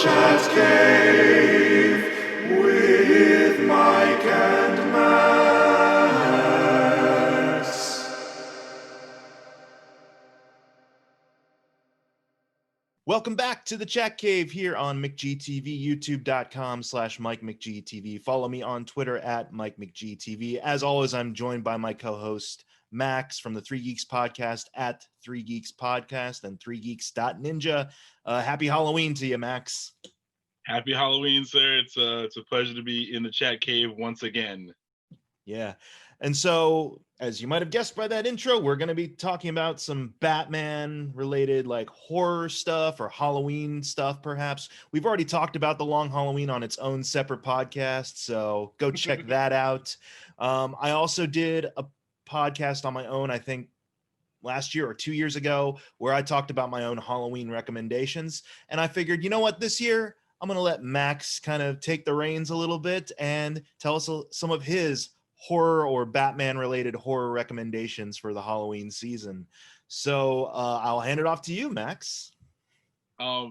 Chat Cave with Mike and Max. Welcome back to the Chat Cave here on McGTV, youtube.com/Mike McGTV. Follow me on Twitter at Mike McGTV. As always, I'm joined by my co-host Max from the Three Geeks Podcast at Three Geeks Podcast and threegeeks.ninja. Happy Halloween to you, Max. Happy Halloween, sir. It's a pleasure to be in the Chat Cave once again. Yeah. And so, as you might have guessed by that intro, we're going to be talking about some Batman related like horror stuff or Halloween stuff, perhaps. We've already talked about The Long Halloween on its own separate podcast, so go check that out. I also did a podcast on my own, I think last year or 2 years ago, where I talked about my own Halloween recommendations. And I figured, you know what, this year I'm going to let Max kind of take the reins a little bit and tell us some of his horror or Batman related horror recommendations for the Halloween season. So I'll hand it off to you, Max.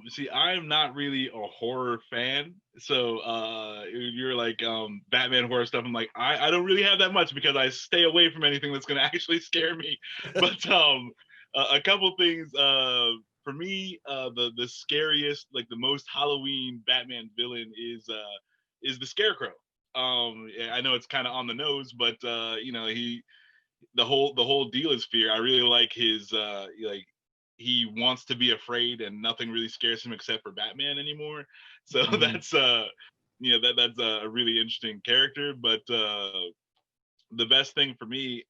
See, I'm not really a horror fan, so you're like Batman horror stuff. I'm like, I don't really have that much because I stay away from anything that's going to actually scare me. But a couple things for me, the scariest, like the most Halloween Batman villain is the Scarecrow. I know it's kind of on the nose, but you know, the whole deal is fear. I really like his he wants to be afraid and nothing really scares him except for Batman anymore. So that's you know, that's a really interesting character. But the best thing for me,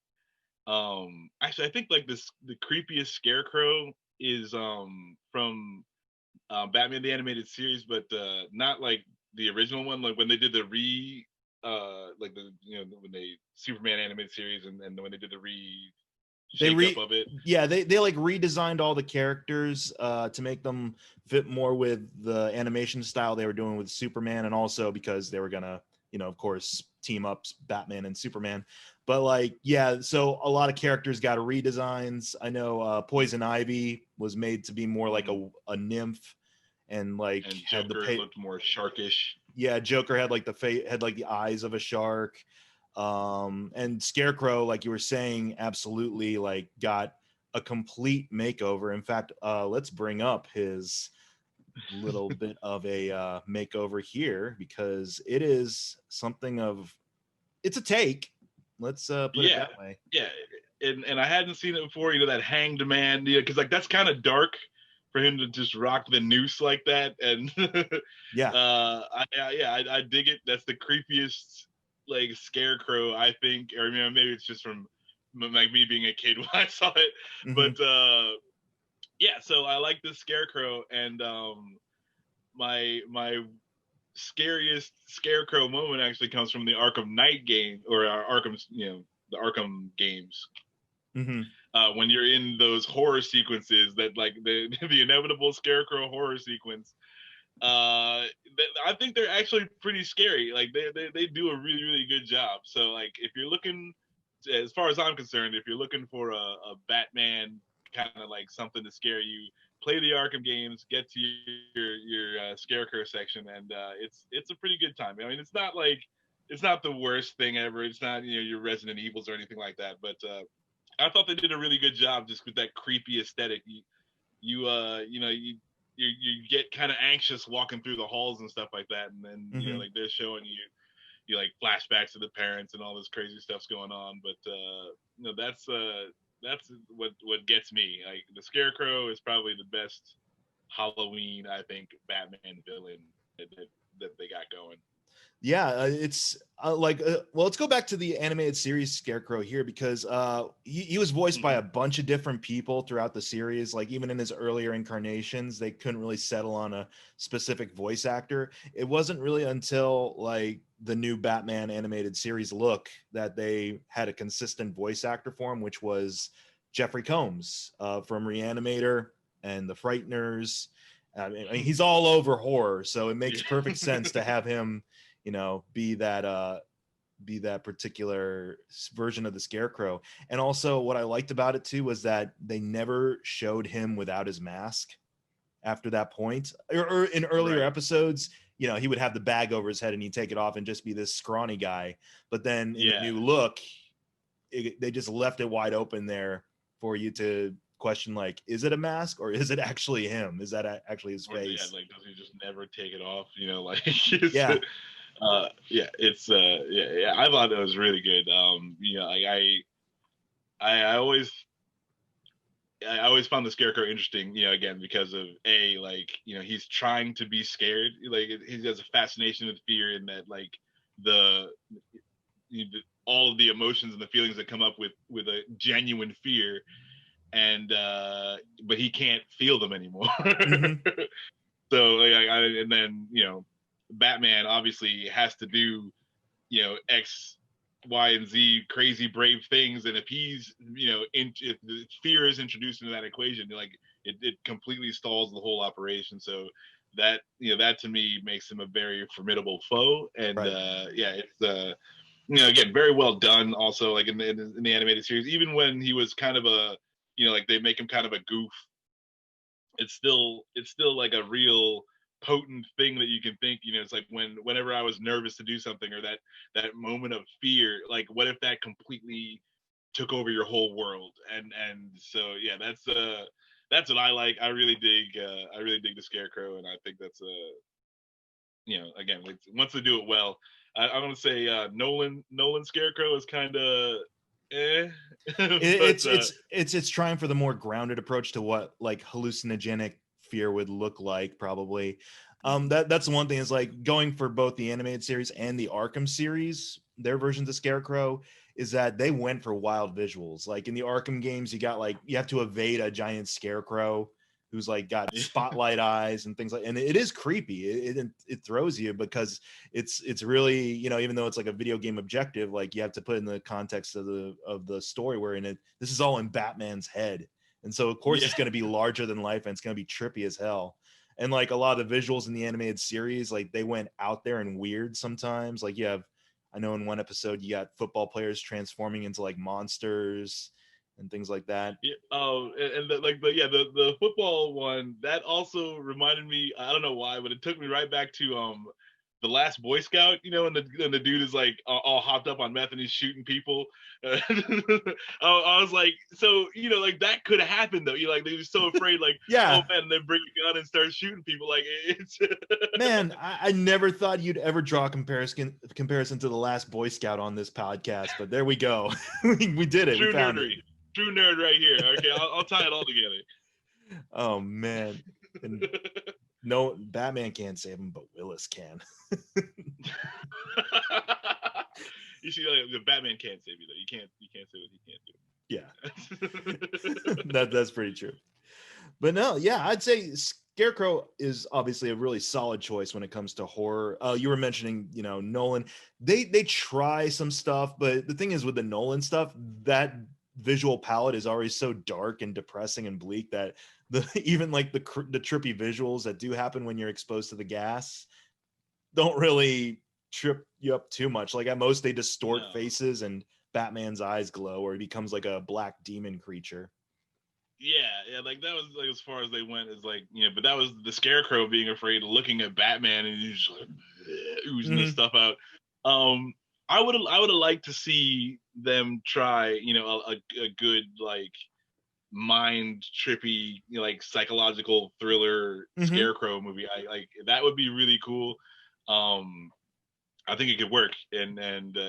actually I think like the creepiest Scarecrow is from Batman the Animated Series, but not like the original one, like when they did the like the, you know, when they Superman animated series and when they did the shake up of it. Yeah, they like redesigned all the characters to make them fit more with the animation style they were doing with Superman, and also because they were gonna, you know, of course, team up Batman and Superman. But like, yeah, so a lot of characters got redesigns. I know Poison Ivy was made to be more like a nymph, and like Joker looked more sharkish. Yeah, Joker had like the eyes of a shark. And Scarecrow, like you were saying, absolutely like got a complete makeover. In fact, let's bring up his little bit of a makeover here, because it is something of, it's a take. Let's put it that way. Yeah, and I hadn't seen it before. You know, that hanged man, because like that's kind of dark for him to just rock the noose like that. And I dig it. That's the creepiest like Scarecrow, I think. Or maybe it's just from like me being a kid when I saw it. But yeah, so I like this Scarecrow, and my scariest Scarecrow moment actually comes from the Arkham Knight game, or Arkham, you know, the Arkham games. When you're in those horror sequences, that like the inevitable Scarecrow horror sequence, I think they're actually pretty scary. Like they do a really, really good job. So like if you're looking, as far as I'm concerned, if you're looking for a Batman kind of like something to scare you, play the Arkham games, get to your Scarecrow section, and it's a pretty good time. I mean, it's not the worst thing ever. It's not, you know, your Resident Evils or anything like that, but I thought they did a really good job just with that creepy aesthetic. You get kind of anxious walking through the halls and stuff like that, and then you know, like they're showing you like flashbacks to the parents and all this crazy stuff's going on. But you know, that's what gets me. Like the Scarecrow is probably the best Halloween, I think, Batman villain that they got going. Yeah, it's well, let's go back to the animated series Scarecrow here, because he was voiced by a bunch of different people throughout the series. Like even in his earlier incarnations, they couldn't really settle on a specific voice actor. It wasn't really until like the new Batman animated series look that they had a consistent voice actor for him, which was Jeffrey Combs from Reanimator and The Frighteners. I mean, he's all over horror, so it makes perfect sense to have him, you know, be that particular version of the Scarecrow. And also what I liked about it too was that they never showed him without his mask. after that point. Or in earlier Right. episodes, you know, he would have the bag over his head and he'd take it off and just be this scrawny guy. But then in the Yeah. new look, they just left it wide open there for you to question, like, is it a mask or is it actually him? Is that actually his Or yeah, face? like does he just never take it off? You know, like it's Yeah. yeah, it's yeah. I thought it was really good. You know, like I always I always found the Scarecrow interesting, you know, again because of like, you know, he's trying to be scared, like he has a fascination with fear, and that like the all of the emotions and the feelings that come up with a genuine fear, and but he can't feel them anymore. Mm-hmm. So like, and then you know, Batman obviously has to do, you know, X, Y, and Z crazy brave things, and if he's, you know, if the fear is introduced into that equation, like it completely stalls the whole operation. So that, you know, that to me makes him a very formidable foe, and Right. yeah, it's you know, again, very well done. Also, like in the animated series, even when he was kind of a, you know, like they make him kind of a goof, it's still like a real potent thing that you can think, you know. It's like whenever I was nervous to do something, or that moment of fear, like what if that completely took over your whole world? And so yeah, that's what I like. I really dig the Scarecrow, and I think that's you know, again, like once they do it well, I'm gonna say Nolan Scarecrow is kind of eh. But It's trying for the more grounded approach to what like hallucinogenic fear would look like, probably. That's the one thing, is like going for both the animated series and the Arkham series, their versions of Scarecrow, is that they went for wild visuals. Like in the Arkham games, you got like you have to evade a giant scarecrow who's like got spotlight eyes and things like, and it is creepy. It throws you because it's really, you know, even though it's like a video game objective, like you have to put in the context of the story we're in. It this is all in Batman's head, and so of course yeah, it's going to be larger than life and it's going to be trippy as hell. And like a lot of the visuals in the animated series, like they went out there and weird sometimes. Like you have, I know in one episode you got football players transforming into like monsters and things like that. yeah. Oh, and like the football one, that also reminded me. I don't know why, but it took me right back to the Last Boy Scout. You know, and the dude is like all hopped up on meth and he's shooting people. I was like, so you know, like that could have happened though. You like they were so afraid, like, oh Yeah, man, and then bring a gun and start shooting people. Like it's man, I never thought you'd ever draw a comparison to the Last Boy Scout on this podcast, but there we go. We did it. We true found nerdery, it. true nerd right here. Okay, I'll tie it all together. Oh man, and no, Batman can't save him, but Willis can. You see, like, the Batman can't save you though. You can't say what he can't do. Yeah, that's pretty true. But no, yeah, I'd say Scarecrow is obviously a really solid choice when it comes to horror. You were mentioning, you know, Nolan. They try some stuff, but the thing is with the Nolan stuff, that visual palette is already so dark and depressing and bleak that the even like the trippy visuals that do happen when you're exposed to the gas don't really trip you up too much. Like at most they distort No. faces and Batman's eyes glow, or he becomes like a black demon creature. Yeah, like that was like as far as they went, is like, you know, but that was the Scarecrow being afraid of looking at Batman and he's just like oozing this Mm-hmm. stuff out. Um, I would have liked to see them try, you know, a good like mind trippy, you know, like psychological thriller Mm-hmm. Scarecrow movie. I like that would be really cool. Um, I think it could work, and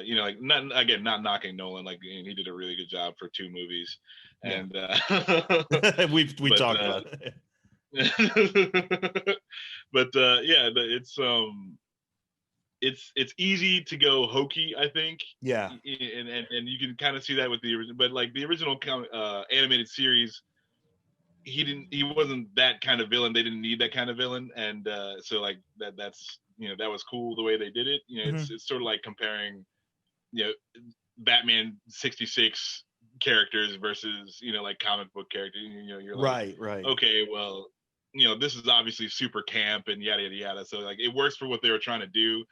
you know, like not knocking Nolan, like he did a really good job for 2 movies, Yeah. and We but talked about it. but yeah, it's easy to go hokey, I think, Yeah. and you can kind of see that with the original, but like the original animated series, he wasn't that kind of villain. They didn't need that kind of villain, and so like that's, you know, that was cool the way they did it. You know, Mhm. it's sort of like comparing, you know, Batman 66 characters versus, you know, like comic book characters. You know, you're like, Right, right. okay, well, you know, this is obviously super camp and yada yada yada. So like it works for what they were trying to do.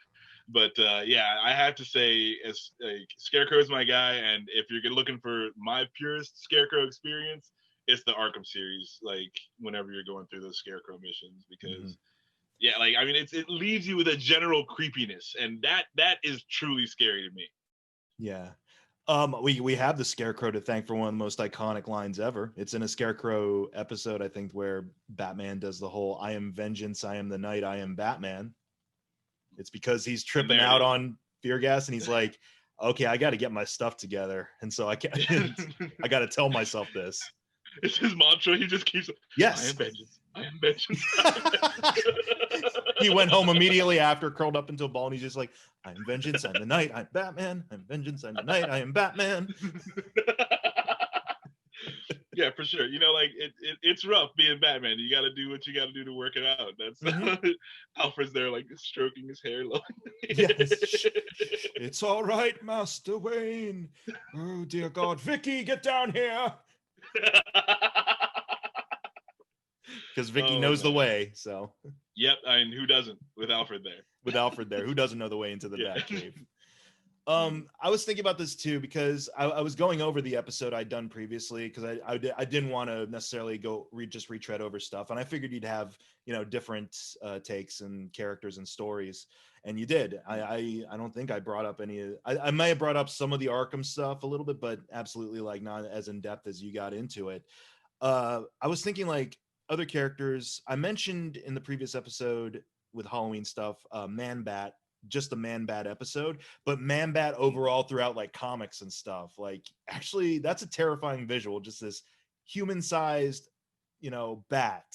But yeah, I have to say, as like, Scarecrow is my guy, and if you're looking for my purest Scarecrow experience, it's the Arkham series. Like whenever you're going through those Scarecrow missions, because Mhm. yeah, like I mean, it leaves you with a general creepiness, and that is truly scary to me. Yeah. We have the Scarecrow to thank for one of the most iconic lines ever. It's in a Scarecrow episode, I think, where Batman does the whole "I am vengeance, I am the night, I am Batman." It's because he's And tripping there it out is. on fear gas, and he's like, "Okay, I got to get my stuff together," and so I got to tell myself this. It's his mantra. He just keeps, I am Yes. vengeance. I am vengeance. I am vengeance. He went home immediately after, curled up into a ball, and he's just like, "I am vengeance, I'm the night, I'm Batman. I'm vengeance, I'm the night, I am Batman." Yeah, for sure. You know, like it's rough being Batman. You got to do what you got to do to work it out. That's Alfred's there, like stroking his hair. Yes. It's all right, Master Wayne. Oh, dear God. Vicky, get down here. Because Vicky Oh knows the man. way. So Yep. I mean, who doesn't with Alfred there? with Alfred there, who doesn't know the way into the Yeah. Batcave? I was thinking about this too because I was going over the episode I'd done previously because I didn't want to necessarily just retread over stuff, and I figured you'd have different takes and characters and stories, and you did. I don't think I brought up any. I may have brought up some of the Arkham stuff a little bit, but absolutely like not as in depth as you got into it. I was thinking like other characters I mentioned in the previous episode with Halloween stuff, Man Bat, just the Man Bat episode, but Man Bat overall throughout like comics and stuff. Like actually that's a terrifying visual, just this human-sized, bat.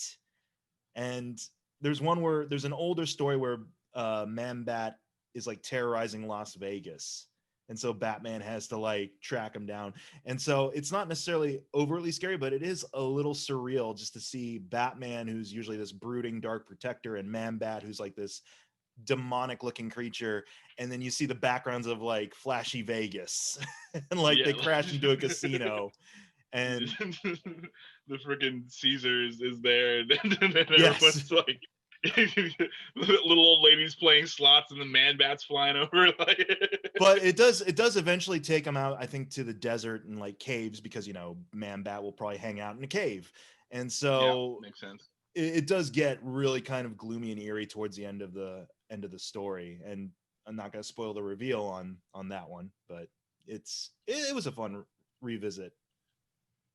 And there's an older story where Man Bat is like terrorizing Las Vegas. And so Batman has to like track him down. And so it's not necessarily overtly scary, but it is a little surreal just to see Batman, who's usually this brooding dark protector, and Man Bat, who's like this demonic looking creature. And then you see the backgrounds of like flashy Vegas and like Yeah, they crash into a casino. And the freaking Caesars is there, and yes, everyone's like, little old ladies playing slots, and the Man Bats flying over. but it does eventually take them out, I think, to the desert and like caves, because Man Bat will probably hang out in a cave. And Yeah, so makes sense. it does get really kind of gloomy and eerie towards the end of the story. And I'm not going to spoil the reveal on that one, but it was a fun revisit.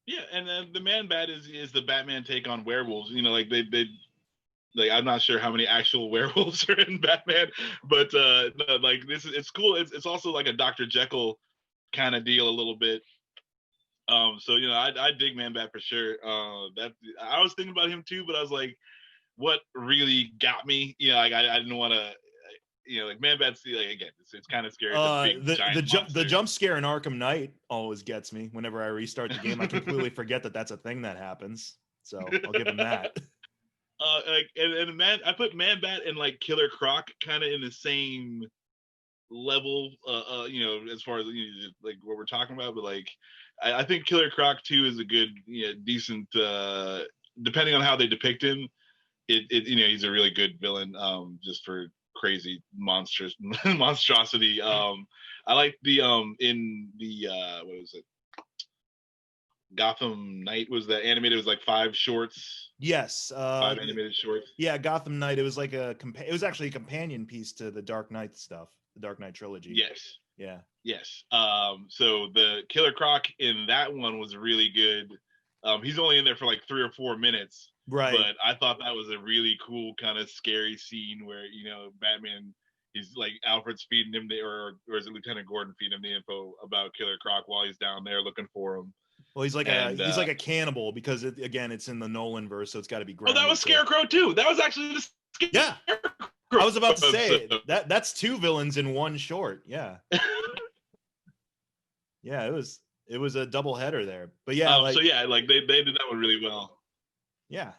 Yeah, and then the Man Bat is the Batman take on werewolves. Like they like, I'm not sure how many actual werewolves are in Batman, but no, like it's cool. It's also like a Dr. Jekyll kind of deal a little bit. So I dig Man Bat for sure. That I was thinking about him too, but I was like, what really got me? Like I didn't want to. Like Man Bat's like, again, it's kind of scary. It's a big giant monster. The jump scare in Arkham Knight always gets me. Whenever I restart the game, I completely forget that that's a thing that happens. So I'll give him that. Like and I put Man Bat and like Killer Croc kind of in the same level. As far as like what we're talking about, but like I think Killer Croc too is a good, decent. Depending on how they depict him, he's a really good villain. Just for crazy monstrosity. I like the in the what was it? Gotham Knight was the animated. It was like 5 shorts. Yes, 5 animated shorts. Yeah, Gotham Knight. It was like it was actually a companion piece to the Dark Knight stuff, the Dark Knight trilogy. Yes. Yeah. Yes. So the Killer Croc in that one was really good. He's only in there for like 3 or 4 minutes. Right. But I thought that was a really cool kind of scary scene where, Batman, he's like Alfred's feeding him or is it Lieutenant Gordon feeding him the info about Killer Croc while he's down there looking for him. Well, he's like a cannibal because it's in the Nolan verse, so it's got to be grounded. Oh, that was Scarecrow too. That was actually the Scarecrow. Yeah. I was about to say that's 2 villains in one short. Yeah. Yeah, it was a double header there. But yeah, like they did that one really well. Yeah.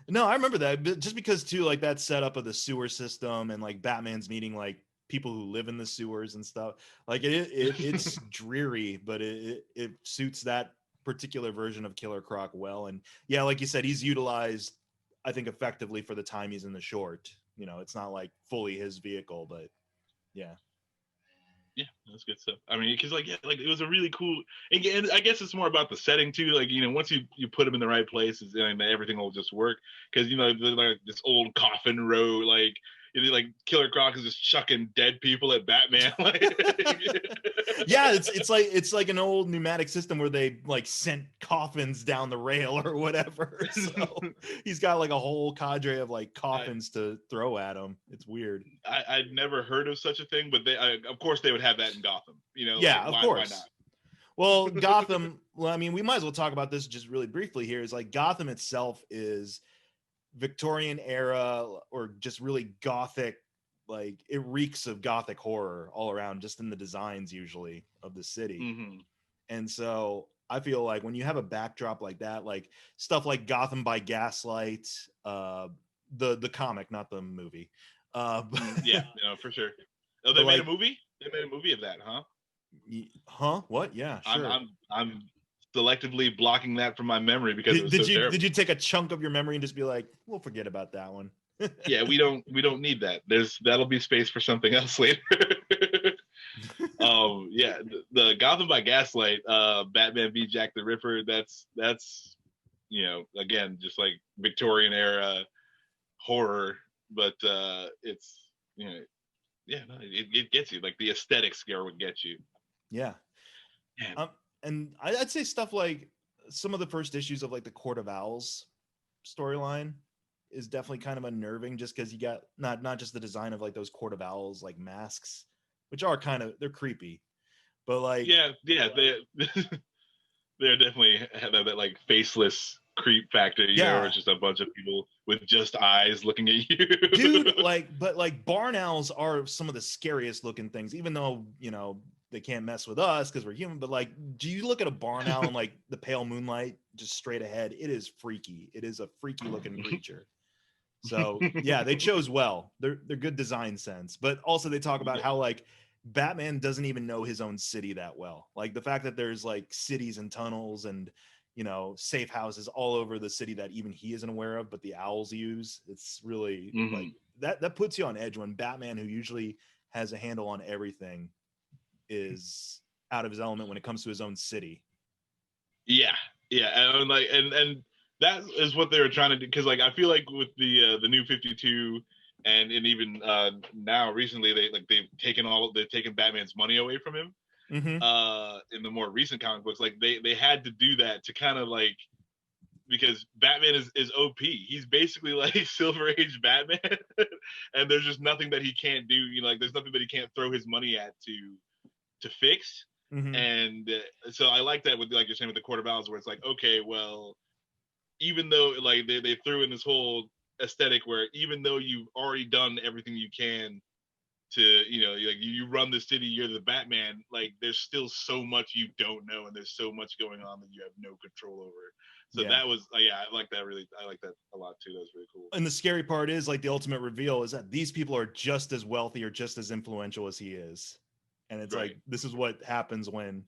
No, I remember that, just because too, like that setup of the sewer system and like Batman's meeting like people who live in the sewers and stuff. Like it's dreary, but it suits that particular version of Killer Croc well. And yeah, like you said, he's utilized, I think, effectively for the time he's in the short. It's not like fully his vehicle, but yeah. Yeah, that's good stuff. I mean, because like, yeah, like it was a really cool. And I guess it's more about the setting too. Like, you know, once you put them in the right places, and everything will just work. Because you know, like this old coffin row, like like Killer Croc is just chucking dead people at Batman. Like, Yeah, it's like an old pneumatic system where they like sent coffins down the rail or whatever. So he's got like a whole cadre of like coffins to throw at him. It's weird. I'd never heard of such a thing, but of course they would have that in Gotham. You know, Yeah, like, of why course. not? Well, Gotham, well, I mean, we might as well talk about this just really briefly here. Is like Gotham itself is Victorian era or just really gothic, like it reeks of gothic horror all around, just in the designs usually of the city. Mm-hmm. And so I feel like when you have a backdrop like that, like stuff like Gotham by Gaslight, the comic, not the movie. Yeah, no, for sure. Oh, they made a movie? They made a movie of that, huh? Huh? What? Yeah, sure. I'm selectively blocking that from my memory because it was so terrible. Did you take a chunk of your memory and just be like, we'll forget about that one? Yeah, we don't need that. That'll be space for something else later. Yeah, the Gotham by Gaslight, Batman v Jack the Ripper. That's you know, again, just like Victorian era horror, but it's, you know, yeah, no, it gets you. Like the aesthetic scare would get you. Yeah. And I'd say stuff like some of the first issues of like the Court of Owls storyline is definitely kind of unnerving, just because you got not just the design of like those Court of Owls like masks, which are they're creepy, but like yeah, they're definitely have that like faceless creep factor, you know, or just a bunch of people with just eyes looking at you. Dude, but barn owls are some of the scariest looking things, even though, you know, they can't mess with us because we're human. But like, do you look at a barn owl in like the pale moonlight, just straight ahead? It is freaky. It is a freaky looking creature. So yeah, they chose well. They're good design sense, but also they talk about how like Batman doesn't even know his own city that well. Like the fact that there's like cities and tunnels and, you know, safe houses all over the city that even he isn't aware of, but the owls use. It's really like that puts you on edge when Batman, who usually has a handle on everything, is out of his element when it comes to his own city. Yeah, and like and that is what they were trying to do, because like I feel like with the new 52 and even now recently they've taken Batman's money away from him. In the more recent comic books, like they had to do that to kind of like, because Batman is OP. He's basically like Silver Age Batman, and there's just nothing that he can't do. You know, like there's nothing that he can't throw his money at to fix. And so I like that with, like you're saying, with the Court of Owls, where it's like, okay, well, even though like they threw in this whole aesthetic where even though you've already done everything you can to, you know, like you run the city, you're the Batman, like there's still so much you don't know, and there's so much going on that you have no control over. So that was I like that a lot too. That was really cool. And the scary part is, like, the ultimate reveal is that these people are just as wealthy or just as influential as he is. And it's like, this is what happens when,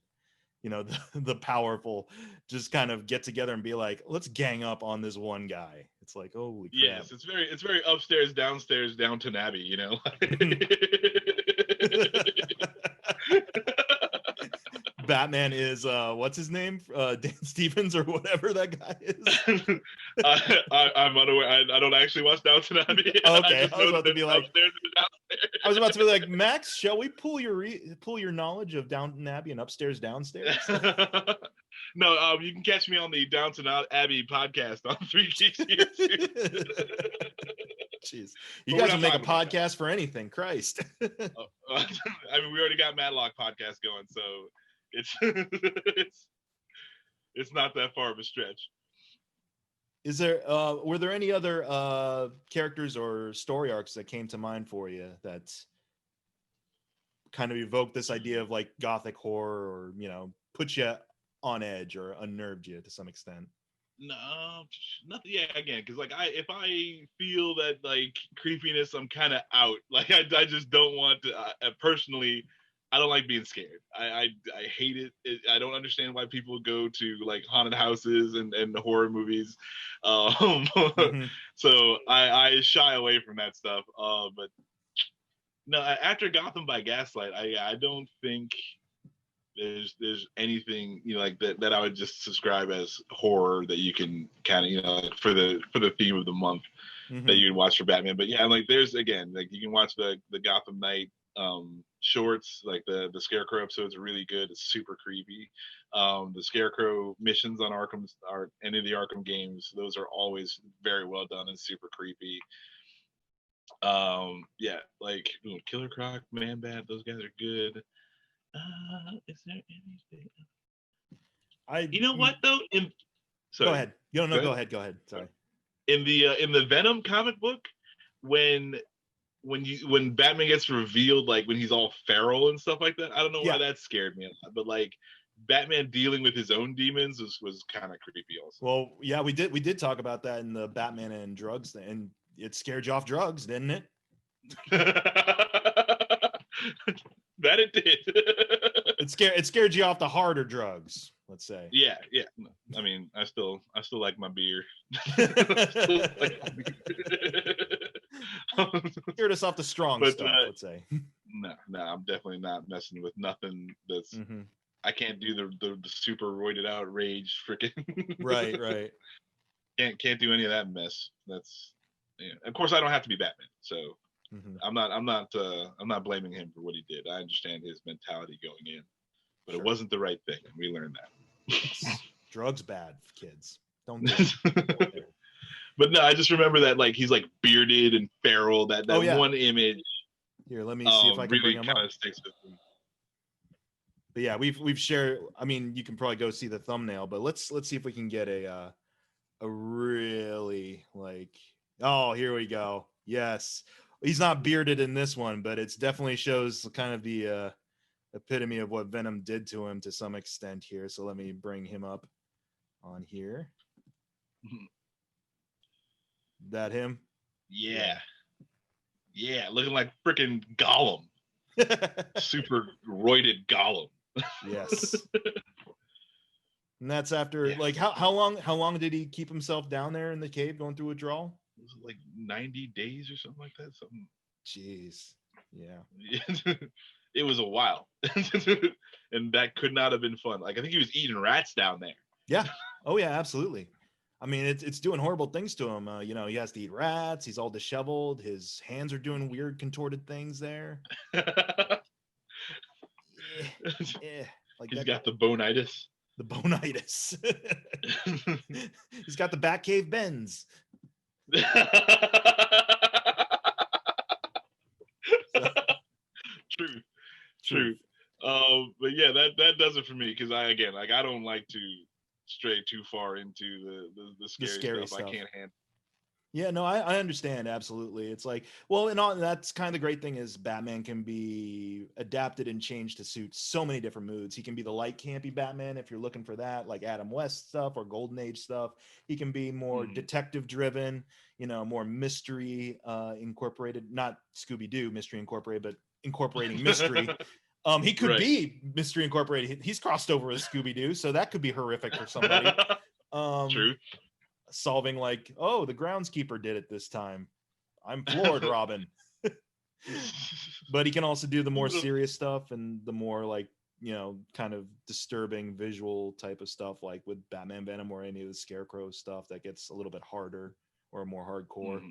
you know, the powerful just kind of get together and be like, let's gang up on this one guy. It's like, holy crap. Yes, it's very upstairs, downstairs, Downton Abbey, you know. Batman is what's his name? Dan Stevens or whatever that guy is. I'm unaware. I don't actually watch Downton Abbey. Okay, I was about to be like, Max, shall we pull your knowledge of Downton Abbey and upstairs, downstairs? No, you can catch me on the Downton Abbey podcast on 3 Geeks. Jeez, you guys will make a podcast for anything, Christ. I mean, we already got Matlock podcast going, so it's not that far of a stretch. Is there were there any other characters or story arcs that came to mind for you that kind of evoked this idea of like gothic horror, or, you know, put you on edge or unnerved you to some extent? No, nothing. Yeah, again, because like if I feel that like creepiness, I'm kind of out. Like I just don't want to. Personally, I don't like being scared. I hate it. I don't understand why people go to like haunted houses and horror movies. So I shy away from that stuff. But no, after Gotham by Gaslight, I don't think there's anything, you know, like that I would just subscribe as horror that you can kind of, you know, like for the theme of the month that you can watch for Batman. But yeah, like there's, again, like you can watch the Gotham Knight shorts, like the Scarecrow episodes are really good. It's super creepy. The Scarecrow missions on any of the Arkham games, those are always very well done and super creepy. Yeah, like Killer Croc, Man Bat, those guys are good. Is there anything? You know what though? Go ahead. You don't know. Go Go ahead. Sorry. In the Venom comic book, when Batman gets revealed, like when he's all feral and stuff like that, I don't know why that scared me a lot, but like Batman dealing with his own demons was kind of creepy also. Well, yeah, we did talk about that in the Batman and drugs thing, and it scared you off drugs, didn't it? That it did. It scared you off the harder drugs, let's say. Yeah. I mean, I still like my beer. Scared us off the strong stuff, let's say. No, I'm definitely not messing with nothing that's. I can't do the super roided out rage freaking. Right. Can't do any of that mess. That's, yeah. Of course, I don't have to be Batman, so I'm not blaming him for what he did. I understand his mentality going in, but it wasn't the right thing, and we learned that. Yes. Drugs bad, kids. Don't do it. But no, I just remember that like he's like bearded and feral. That one image. Here, let me see if I can really bring him up. Sticks with me. But yeah, we've shared. I mean, you can probably go see the thumbnail, but let's see if we can get a really like. Oh, here we go. Yes, he's not bearded in this one, but it's definitely shows kind of the epitome of what Venom did to him to some extent here. So let me bring him up on here. That him? Yeah, looking like freaking Gollum. Super roided Gollum. Yes. And that's after like how long did he keep himself down there in the cave going through withdrawal? Was it like 90 days or something like that? Something. Jeez. Yeah. It was a while. And that could not have been fun. Like I think he was eating rats down there. Yeah. Oh yeah, absolutely. I mean, it's doing horrible things to him. You know, he has to eat rats. He's all disheveled. His hands are doing weird contorted things there. Like he's got the bonitis. The bonitis. He's got the Batcave bends. True. But yeah, that does it for me because I don't like to stray too far into the scary stuff. I can't handle. Yeah, no, I understand absolutely. It's like, well, and that's kind of the great thing is Batman can be adapted and changed to suit so many different moods. He can be the light campy Batman if you're looking for that, like Adam West stuff or Golden Age stuff. He can be more detective driven, you know, more mystery incorporated, not Scooby-Doo Mystery Incorporated, but incorporating mystery. He could be Mystery Incorporated. He's crossed over with Scooby-Doo, so that could be horrific for somebody. True. Solving like, oh, the groundskeeper did it this time. I'm floored, Robin. But he can also do the more serious stuff and the more like, you know, kind of disturbing visual type of stuff, like with Batman Venom or any of the Scarecrow stuff that gets a little bit harder or more hardcore.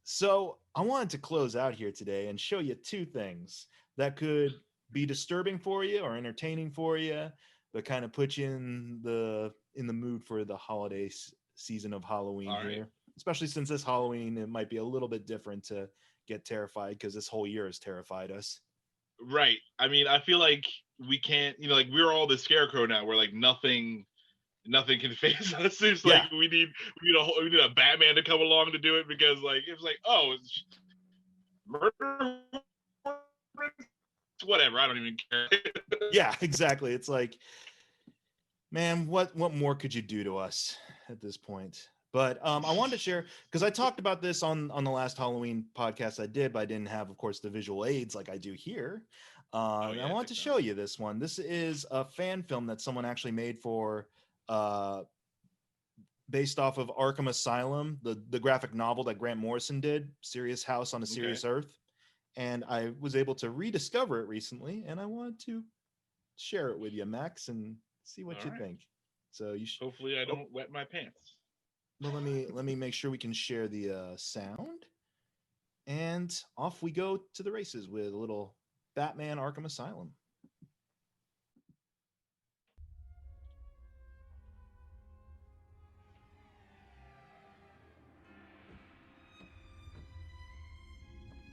So I wanted to close out here today and show you two things that could be disturbing for you or entertaining for you, but kind of put you in the mood for the holiday season of Halloween here. Especially since this Halloween, it might be a little bit different to get terrified because this whole year has terrified us. Right. I mean, I feel like we can't, you know, like we're all the Scarecrow now. We're like nothing can face us. It's like we need a Batman to come along to do it because like it's like, oh, it's murder, whatever. I don't even care. Yeah, exactly. It's like, man, what more could you do to us at this point? But I wanted to share because I talked about this on the last Halloween podcast I did, but I didn't have, of course, the visual aids like I do here. I wanted to show you this one. This is a fan film that someone actually made for based off of Arkham Asylum, the graphic novel that Grant Morrison did, Serious House on a Serious Earth. and I was able to rediscover it recently, and I wanted to share it with you, Max, and see what you think. So you should. Hopefully, I don't wet my pants. Well, let me make sure we can share the sound, and off we go to the races with a little Batman Arkham Asylum.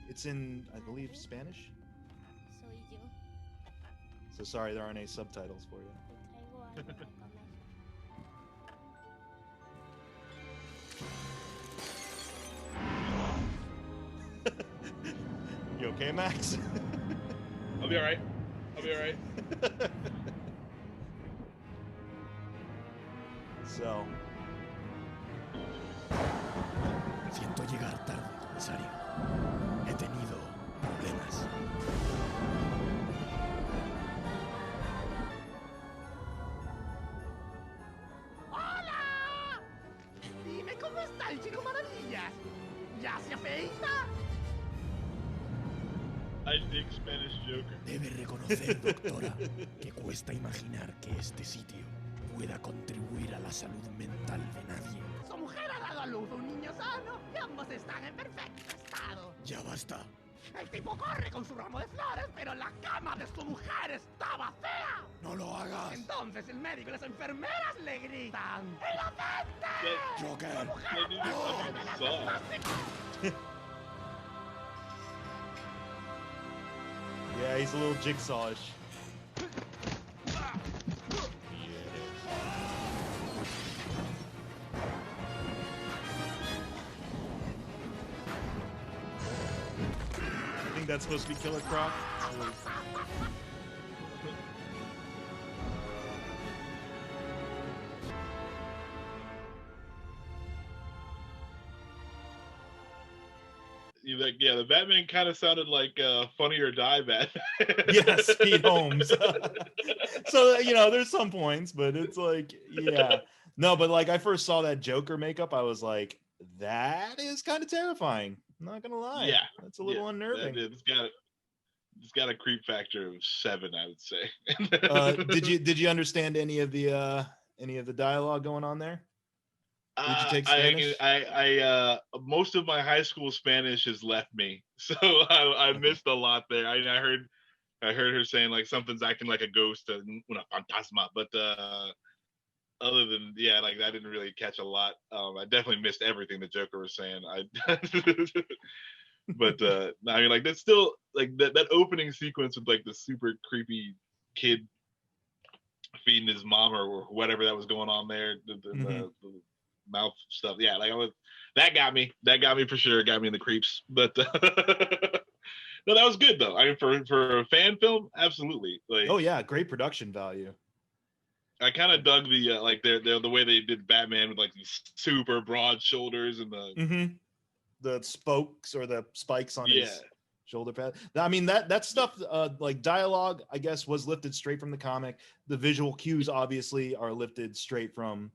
It's in, I believe, Spanish. Soy yo. So sorry, there aren't any subtitles for you. Te traigo algo de comer. You okay, Max? I'll be all right. I'll be all right. So. Siento llegar tarde, comisario. He tenido problemas. ¡Hola! Dime cómo está el chico maravillas. ¿Ya se afeita? I dig Spanish Joker. Debe reconocer, doctora, que cuesta imaginar que este sitio pueda contribuir a la salud mental de nadie. Su mujer ha dado a luz un niño sano y ambos están en perfecto estado. Ya basta. El tipo corre con su ramo de flores, pero la cama de su mujer estaba fea. No lo hagas. Entonces el médico y las enfermeras le gritan: ¡Inocente! Joker. That dude is fucking soft. Yeah, he's a little jigsawish. I think that's supposed to be Killer Croc. Yeah, the Batman kind of sounded like Funny or Die Batman. Yes, Pete Holmes. So, you know, there's some points, but it's like, yeah. No, but like I first saw that Joker makeup, I was like, that is kind of terrifying. I'm not gonna lie. Yeah, That's a little unnerving. It's got a creep factor of 7, I would say. Did you understand any of the dialogue going on there? Did you take Spanish? I most of my high school Spanish has left me, so I missed a lot there. I heard her saying like something's acting like a ghost, una fantasma, but other than like I didn't really catch a lot. I definitely missed everything the Joker was saying. But I mean, like that's still like that opening sequence with like the super creepy kid feeding his mom or whatever that was going on there. The mouth stuff, like that got me for sure. Got me in the creeps, but no, that was good though. I mean, for a fan film, absolutely. Like, oh yeah, great production value. I kind of dug the like the way they did Batman with like these super broad shoulders and the spokes or the spikes on his shoulder pad. I mean, that stuff, like dialogue, I guess, was lifted straight from the comic. The visual cues obviously are lifted straight from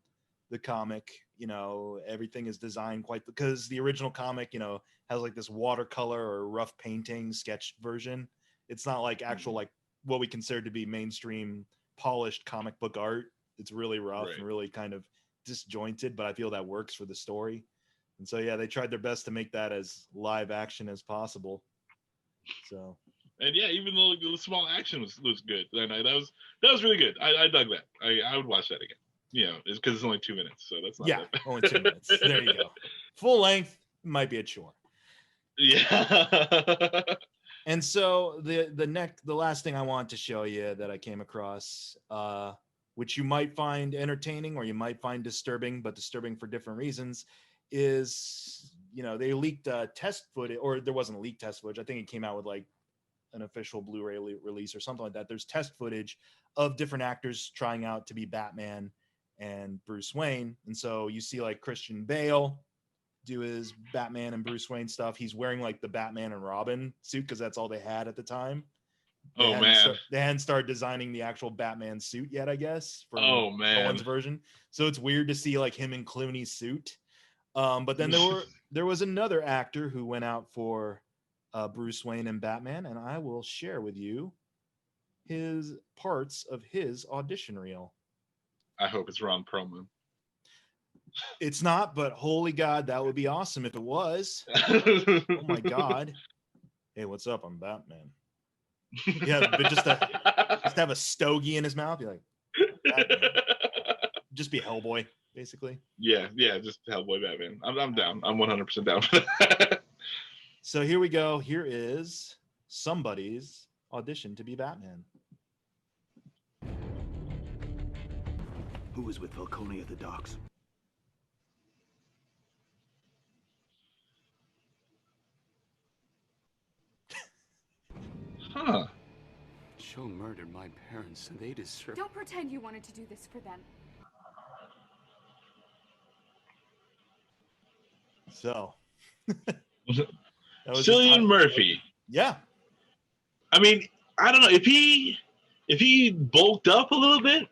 the comic. You know, everything is designed quite, because the original comic, you know, has like this watercolor or rough painting sketch version. It's not like actual like what we consider to be mainstream polished comic book art. It's really rough and really kind of disjointed, but I feel that works for the story. And so yeah, they tried their best to make that as live action as possible. So, and even though the small action was good, and that was really good. I dug that. I would watch that again. You know, it's because it's only 2 minutes, so that's not that bad. Only 2 minutes. There you go. Full length might be a chore. Yeah. And so the last thing I want to show you that I came across, which you might find entertaining or you might find disturbing, but disturbing for different reasons, is, you know, they leaked test footage, or there wasn't a leaked test footage. I think it came out with like an official Blu-ray release or something like that. There's test footage of different actors trying out to be Batman and Bruce Wayne. And so you see like Christian Bale do his Batman and Bruce Wayne stuff. He's wearing like the Batman and Robin suit because that's all they had at the time. They hadn't started designing the actual Batman suit yet, I guess, for Nolan's version. So it's weird to see like him in Clooney's suit. But then there was another actor who went out for Bruce Wayne and Batman, and I will share with you his parts of his audition reel. I hope it's Ron Perlman. It's not, but holy God, that would be awesome if it was. Oh my God. Hey, what's up? I'm Batman. Yeah, but just have a stogie in his mouth. Be like, Batman. Just be Hellboy, basically. Yeah, just Hellboy Batman. I'm down. I'm 100% down for that. So here we go. Here is somebody's audition to be Batman. Who was with Falcone at the docks? Huh. Joe murdered my parents, and they deserve... Don't pretend you wanted to do this for them. So Cillian Murphy. Yeah. I mean, I don't know if he bulked up a little bit,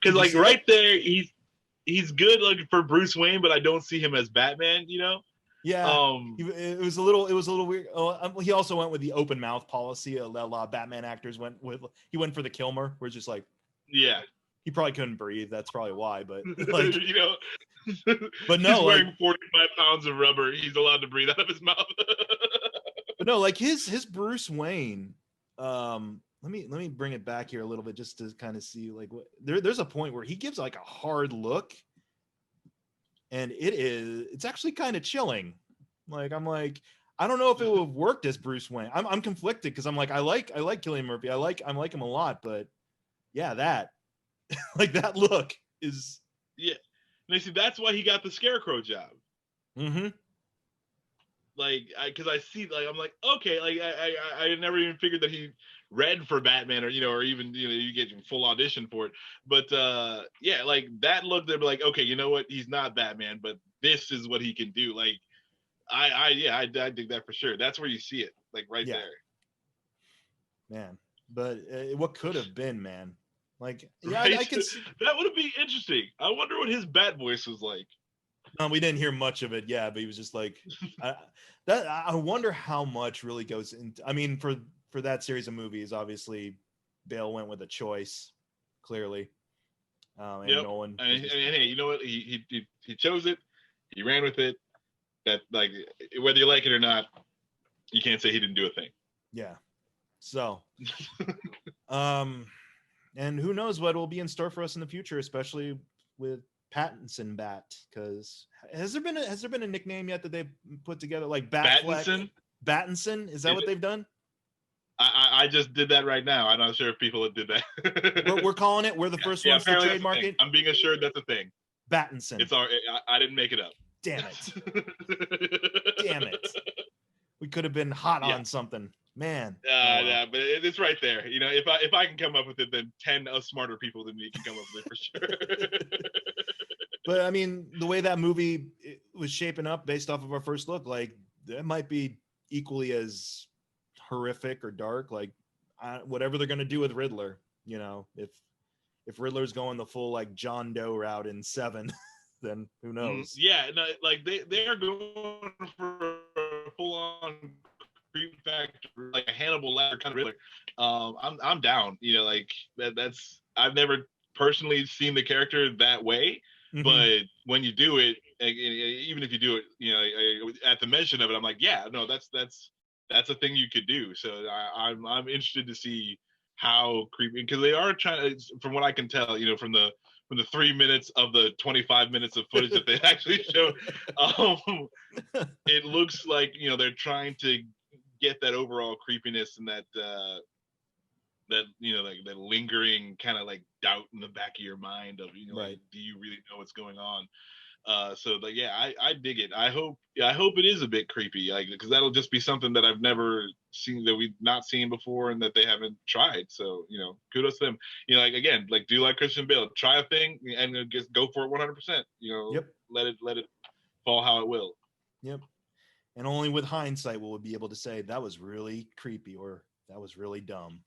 because like right there he's good like for Bruce Wayne, but I don't see him as Batman. You know. Yeah. It was a little weird. He also went with the open mouth policy. A lot of Batman actors went with. He went for the Kilmer, where it's just like. Yeah. He probably couldn't breathe. That's probably why. But like, you know. But no, he's wearing 45 pounds of rubber. He's allowed to breathe out of his mouth. But no, like his Bruce Wayne. Let me bring it back here a little bit just to kind of see like what there's a point where he gives like a hard look, and it's actually kind of chilling. Like I'm like I don't know if it would have worked as Bruce Wayne. I'm conflicted because I'm like I like Cillian Murphy. I like him a lot, but yeah, that like that look is yeah. And see, that's why he got the Scarecrow job. Mm-hmm. Like, because I see, like, I'm like, okay, like, I never even figured that he read for Batman, or you know, or even you get full audition for it. But yeah, like that look, they're like, okay, you know what, he's not Batman, but this is what he can do. Like, I dig that for sure. That's where you see it, like right there. Man, but what could have been, man. Like, yeah, right? I can see... That would be interesting. I wonder what his bat voice was like. We didn't hear much of it, yeah, but he was just like I wonder how much really goes into. I mean, for that series of movies, obviously, Bale went with a choice, clearly. And yep. Nolan. And hey, you know what? He chose it. He ran with it. That like whether you like it or not, you can't say he didn't do a thing. Yeah. So, and who knows what will be in store for us in the future, especially with Pattinson Bat, because has there been a nickname yet that they put together like Battinson? Battinson? Is that what they've done? I just did that right now. I'm not sure if people did that. we're calling it. We're the first ones to trademark it. I'm being assured that's a thing. Battinson. It's all. I didn't make it up. Damn it. Damn it. We could have been hot on something. Man. Yeah, but it's right there. You know, if I can come up with it, then 10 smarter people than me can come up with it for sure. But I mean, the way that movie was shaping up based off of our first look, like that might be equally as horrific or dark. Like whatever they're gonna do with Riddler, you know, if Riddler's going the full like John Doe route in 7, then who knows? Yeah, no, like they are going for a full on creep factor, like a Hannibal Lecter kind of Riddler. I'm down. You know, like that's I've never personally seen the character that way. Mm-hmm. But when you do it, even if you do it, you know, at the mention of it, I'm like, yeah, no, that's a thing you could do. So I'm interested to see how creepy, because they are trying to, from what I can tell, you know, from the 3 minutes of the 25 minutes of footage that they actually showed, it looks like, you know, they're trying to get that overall creepiness and that you know, like that lingering kind of like doubt in the back of your mind of, you know, right. Like, do you really know what's going on? So like, yeah, I dig it. I hope it is a bit creepy, like, because that'll just be something that I've never seen, that we've not seen before, and that they haven't tried. So, you know, kudos to them. You know, like, again, like, do like Christian Bale, try a thing and just go for it 100%. You know, yep. Let it fall how it will. Yep. And only with hindsight will we be able to say that was really creepy or that was really dumb.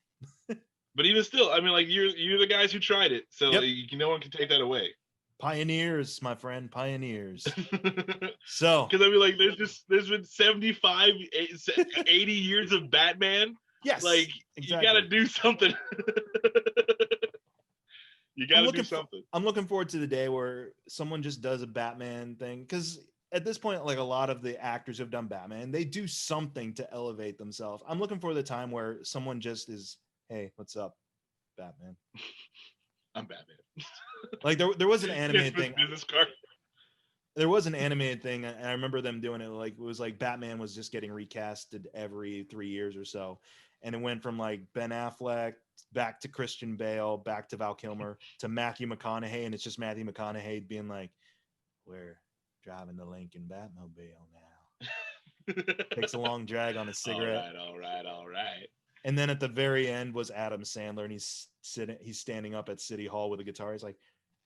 But even still, I mean, like, you're the guys who tried it, so yep. no one can take that away. Pioneers, my friend, pioneers. Because So, I mean, like, there's been 75, 80 years of Batman. yes, Like, exactly. you got to do something. You got to do something. I'm looking forward to the day where someone just does a Batman thing, because at this point, like a lot of the actors who've done Batman, they do something to elevate themselves. I'm looking for the time where someone just is, hey, what's up, Batman? I'm Batman. Like there was an Here's animated my thing. business card. There was an animated thing, and I remember them doing it. Like it was like Batman was just getting recasted every 3 years or so, and it went from like Ben Affleck back to Christian Bale, back to Val Kilmer to Matthew McConaughey, and it's just Matthew McConaughey being like, "We're driving the Lincoln Batmobile now." Takes a long drag on a cigarette. All right. And then at the very end was Adam Sandler, and he's standing up at City Hall with a guitar. He's like,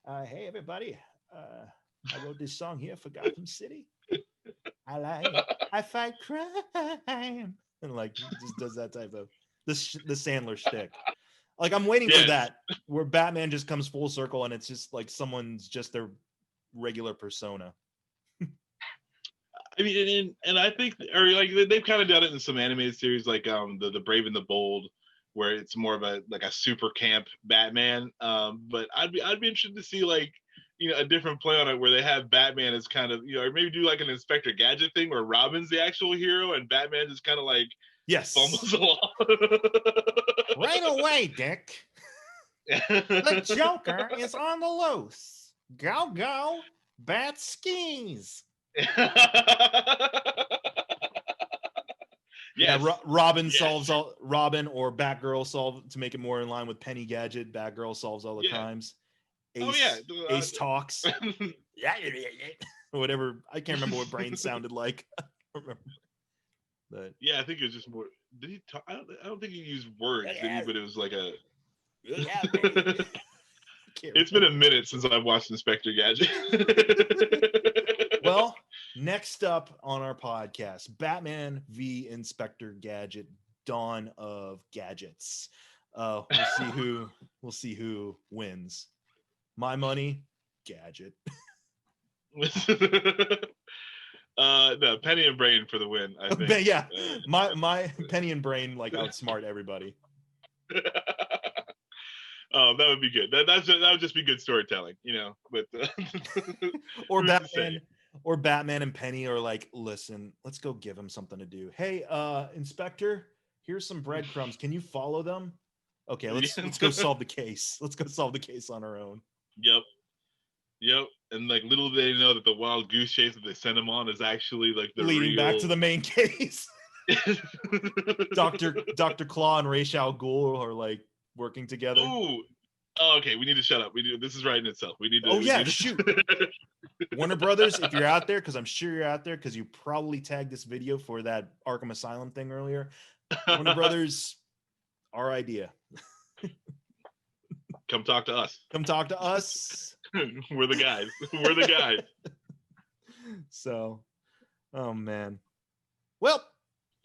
"Hey everybody, I wrote this song here for Gotham City. I fight crime," and like he just does that type of the Sandler shtick. Like I'm waiting for that, where Batman just comes full circle, and it's just like someone's just their regular persona. I mean, and I think, or like they've kind of done it in some animated series, like the Brave and the Bold, where it's more of a super camp Batman. But I'd be interested to see like a different play on it, where they have Batman as kind of or maybe do like an Inspector Gadget thing, where Robin's the actual hero and Batman just kind of like fumbles along. Right away, Dick. The Joker is on the loose. Go, bat skis. Yes. Robin solves all. Robin or Batgirl solve to make it more in line with Penny Gadget. Batgirl solves all the crimes. Ace talks. Whatever. I can't remember what Brain sounded like. I don't remember. But I think it was just more. Did he talk? I don't think he used words, did he? But it was like a. It's been a minute since I've watched Inspector Gadget. Well, next up on our podcast, Batman v Inspector Gadget: Dawn of Gadgets. We'll see who wins. My money, Gadget. No, Penny and Brain for the win, I think. Yeah, my Penny and Brain like outsmart everybody. Oh, that would be good. That would just be good storytelling, But or Batman and Penny are like, listen, let's go give him something to do. Hey, Inspector, here's some breadcrumbs. Can you follow them? Okay, let's go solve the case. Let's go solve the case on our own. Yep. And like little do they know that the wild goose chase that they send him on is actually like the leading back to the main case. Dr. Claw and Ra's al Ghul are like working together. Ooh. Oh, okay. We need to shut up. This is writing itself. We need to. Shoot. Warner Brothers, if you're out there, because I'm sure you're out there, because you probably tagged this video for that Arkham Asylum thing earlier. Warner Brothers, our idea. Come talk to us. We're the guys. So, oh man. Well,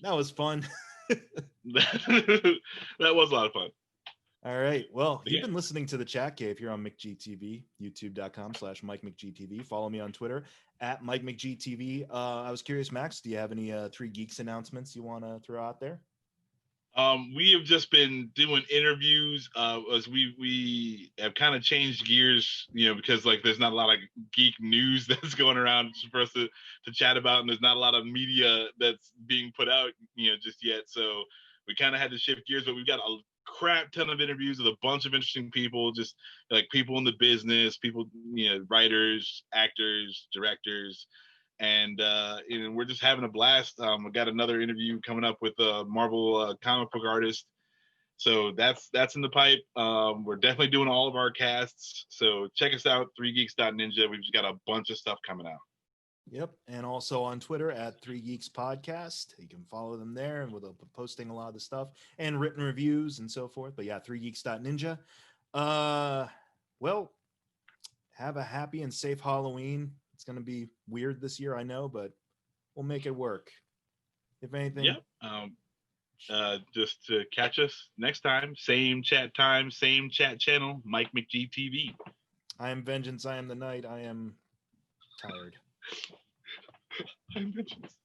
that was fun. That was a lot of fun. All right. Well, you've been listening to the Chat Cave here on McGTV, youtube.com/MikeMcGTV. Follow me on Twitter at MikeMcGTV. I was curious, Max, do you have any Three Geeks announcements you want to throw out there? We have just been doing interviews as we have kind of changed gears, because like there's not a lot of geek news that's going around for us to chat about, and there's not a lot of media that's being put out, just yet. So we kind of had to shift gears, but we've got a crap ton of interviews with a bunch of interesting people, just like people in the business, people, writers, actors, directors. And we're just having a blast. We got another interview coming up with a Marvel comic book artist, so that's in the pipe. We're definitely doing all of our casts, so check us out, 3geeks.ninja. We've just got a bunch of stuff coming out. Yep, and also on Twitter at 3Geeks Podcast. You can follow them there, and we'll be posting a lot of the stuff and written reviews and so forth. But yeah, 3geeks.ninja. Well, have a happy and safe Halloween. It's going to be weird this year, I know, but we'll make it work. If anything. Yeah. Just to catch us next time, same chat time, same chat channel, Mike McGTV. I am vengeance. I am the night. I am tired. I'm vengeance.